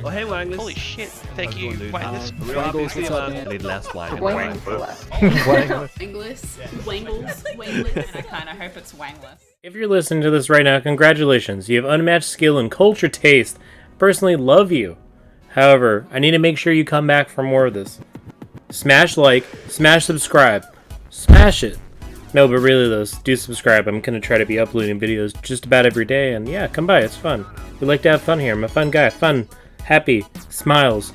Oh, hey, Wangless. Holy shit. Thank you, Wangless. Wangles, what's up, man? Need less Wangless. Wangles, and I kind of hope it's Wangless. If you're listening to this right now, congratulations. You have unmatched skill and culture taste. I personally love you. However, I need to make sure you come back for more of this. Smash like, smash subscribe. Smash it. No, but really though, do subscribe. I'm going to try to be uploading videos just about every day, and yeah, come by, it's fun. We like to have fun here. I'm a fun guy. Fun, happy, smiles.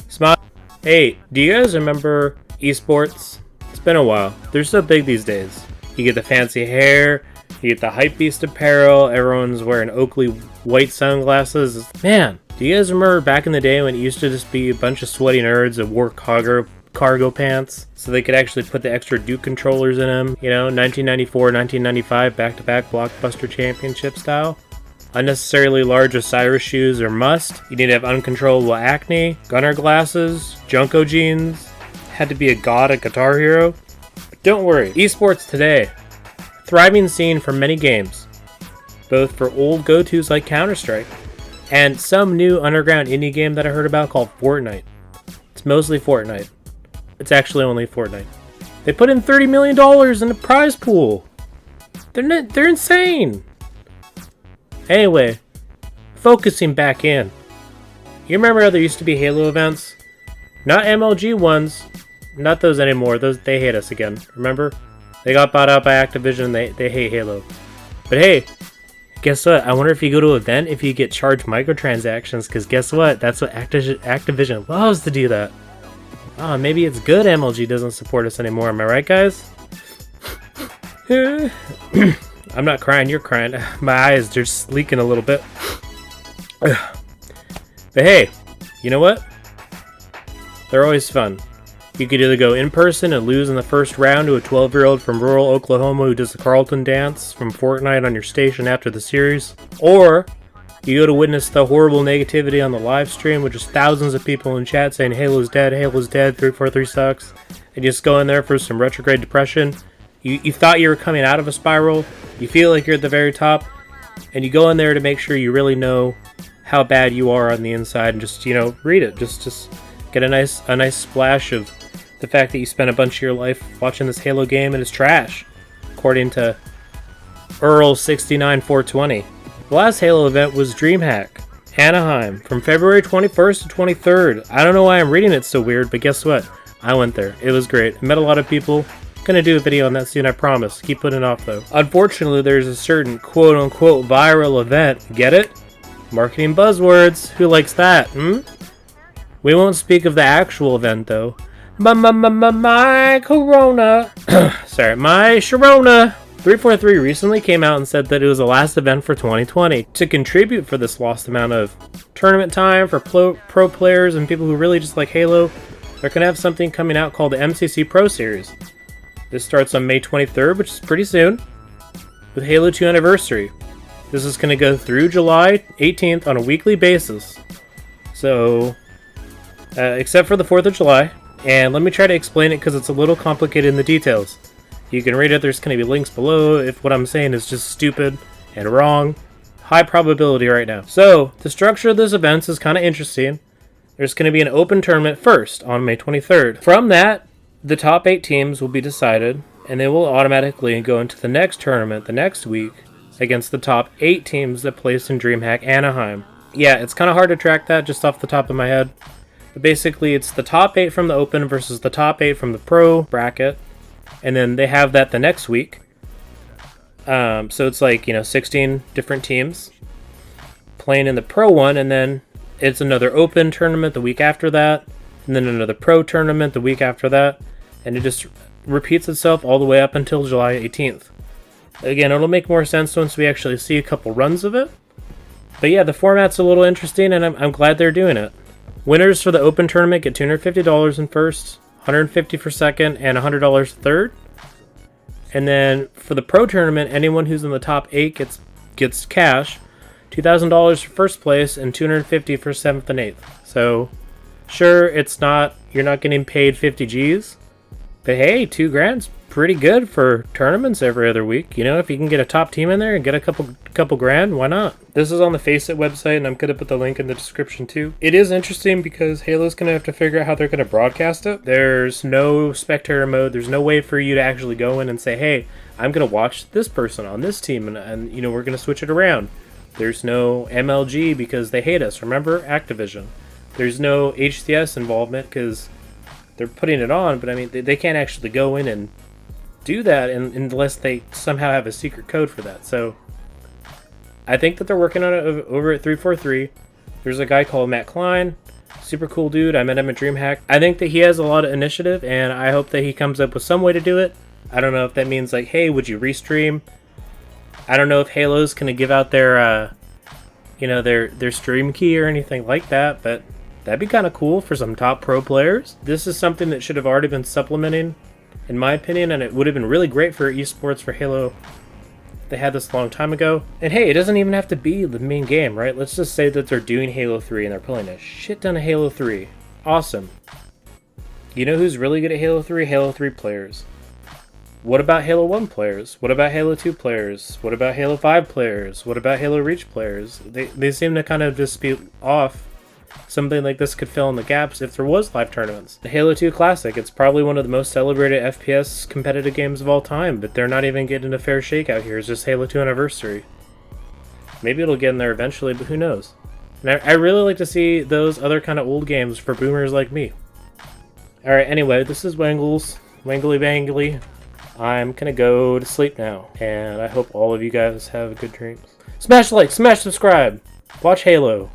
Smile. Hey, do you guys remember esports? It's been a while. They're so big these days. You get the fancy hair, you get the hypebeast apparel, everyone's wearing Oakley white sunglasses. Man, do you guys remember back in the day when it used to just be a bunch of sweaty nerds that wore cargo pants so they could actually put the extra Duke controllers in them? You know, 1994, 1995 back-to-back blockbuster championship style. Unnecessarily large Osiris shoes are must. You need to have uncontrollable acne, gunner glasses, Junko jeans. Had to be a god at Guitar Hero. But don't worry, esports today. Thriving scene for many games, both for old go-tos like Counter-Strike, and some new underground indie game that I heard about called Fortnite. It's mostly Fortnite. It's actually only Fortnite. They put in $30 million in the prize pool. They're insane. Anyway, focusing back in. You remember how there used to be Halo events? Not MLG ones. Not those anymore. They hate us again. Remember? They got bought out by Activision. They hate Halo. But hey, guess what? I wonder if you go to an event if you get charged microtransactions, because guess what? That's what Activision loves to do that. Oh, maybe it's good MLG doesn't support us anymore. Am I right, guys? I'm not crying, you're crying. My eyes are just leaking a little bit. But hey, you know what? They're always fun. You could either go in person and lose in the first round to a 12-year-old from rural Oklahoma who does the Carlton dance from Fortnite on your station after the series, or you go to witness the horrible negativity on the live stream with just thousands of people in chat saying Halo's dead, 343 sucks, and you just go in there for some retrograde depression. You thought you were coming out of a spiral, you feel like you're at the very top, and you go in there to make sure you really know how bad you are on the inside and just, you know, read it. Just get a nice splash of the fact that you spent a bunch of your life watching this Halo game and it's trash, according to Earl69420. The last Halo event was DreamHack, Anaheim, from February 21st to 23rd. I don't know why I'm reading it so weird, but guess what? I went there. It was great. I met a lot of people. Gonna do a video on that soon, I promise. Keep putting it off though. Unfortunately, there's a certain quote-unquote viral event. Get it? Marketing buzzwords. Who likes that, We won't speak of the actual event though. My Corona. Sorry, my Sharona. 343 recently came out and said that it was the last event for 2020. To contribute for this lost amount of tournament time for pro players and people who really just like Halo, they're going to have something coming out called the MCC Pro Series. This starts on May 23rd, which is pretty soon, with Halo 2 Anniversary. This is going to go through July 18th on a weekly basis. So, except for the 4th of July. And let me try to explain it because it's a little complicated in the details. You can read it, there's going to be links below if what I'm saying is just stupid and wrong. High probability right now. So, the structure of this event is kind of interesting. There's going to be an open tournament first on May 23rd. From that, the top 8 teams will be decided, and they will automatically go into the next tournament the next week against the top 8 teams that placed in DreamHack Anaheim. Yeah, it's kind of hard to track that just off the top of my head. But basically, it's the top 8 from the open versus the top 8 from the pro bracket. And then they have that the next week. So it's like, 16 different teams playing in the pro one, and then it's another open tournament the week after that, and then another pro tournament the week after that, and it just repeats itself all the way up until July 18th. Again, it'll make more sense once we actually see a couple runs of it. But yeah, the format's a little interesting, and I'm glad they're doing it. Winners for the open tournament get $250 in first, $150 for second, and $100 third. And then for the pro tournament, anyone who's in the top 8 gets cash, $2,000 for first place, and $250 for 7th and 8th. So, sure, you're not getting paid 50 G's, But hey, $2,000's pretty good for tournaments every other week. You know, if you can get a top team in there and get a couple grand, why not? This is on the Faceit website, and I'm gonna put the link in the description too. It is interesting because Halo's gonna have to figure out how they're gonna broadcast it. There's no spectator mode. There's no way for you to actually go in and say, hey, I'm gonna watch this person on this team, and you know, we're gonna switch it around. There's no MLG because they hate us. Remember, Activision. There's no HCS involvement because they're putting it on, but I mean, they can't actually go in and do that unless they somehow have a secret code for that. So I think that they're working on it over at 343. There's a guy called Matt Klein, super cool dude. I met him at DreamHack. I think that he has a lot of initiative, and I hope that he comes up with some way to do it. I don't know if that means like, hey, would you restream? I don't know if Halo's gonna give out their, you know, their stream key or anything like that, but that'd be kind of cool for some top pro players. This is something that should have already been supplementing, in my opinion, and it would have been really great for esports for Halo. They had this a long time ago. And hey, it doesn't even have to be the main game, right? Let's just say that they're doing Halo 3 and they're playing a shit ton of Halo 3. Awesome. You know who's really good at Halo 3? Halo 3 players. What about Halo 1 players? What about Halo 2 players? What about Halo 5 players? What about Halo Reach players? They seem to kind of just be off. Something like this could fill in the gaps if there was live tournaments. The Halo 2 Classic, it's probably one of the most celebrated FPS competitive games of all time, but they're not even getting a fair shake out here. It's just Halo 2 Anniversary. Maybe it'll get in there eventually, but who knows? And I really like to see those other kind of old games for boomers like me. Alright, anyway, this is Wangles. Wangly Bangly. I'm gonna go to sleep now, and I hope all of you guys have good dreams. Smash like, smash subscribe, watch Halo.